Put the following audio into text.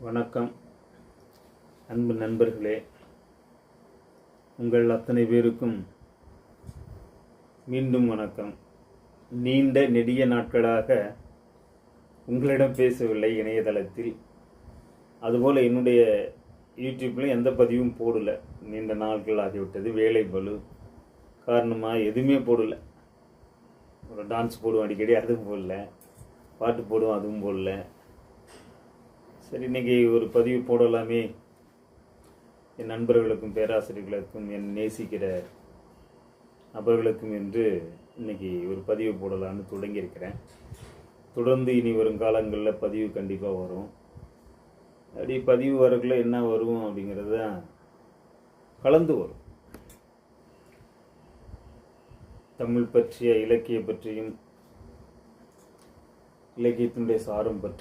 வணக்கம் அன்பு நண்பர்களே, உங்கள் அத்தனை பேருக்கும் மீண்டும் வணக்கம். நீண்ட நெடிய நாட்களாக உங்களிடம் பேசவில்லை இணையதளத்தில். அதுபோல் என்னுடைய யூடியூப்லையும் எந்த பதிவும் போடலை. நீண்ட நாட்கள் ஆகிவிட்டது. வேலை பளு காரணமாக எதுவுமே போடலை. ஒரு டான்ஸ் போடுவோம் அடிக்கடி, அதுவும் போடல. பாட்டு போடுவோம், அதுவும் போடல. சரி, இன்றைக்கி ஒரு பதிவு போடலாமே, என் நண்பர்களுக்கும் பேராசிரியர்களுக்கும் என் நேசிக்கிற நபர்களுக்கும் என்று இன்றைக்கி ஒரு பதிவு போடலான்னு தொடங்கியிருக்கிறேன். தொடர்ந்து இனி வரும் காலங்களில் பதிவு கண்டிப்பாக வரும். அப்படி பதிவு வரக்குள்ள என்ன வரும் அப்படிங்கிறது தான் கலந்து வரும். தமிழ் பற்றிய இலக்கிய பற்றியும் இலக்கியத்தினுடைய சாரம் பற்றியும்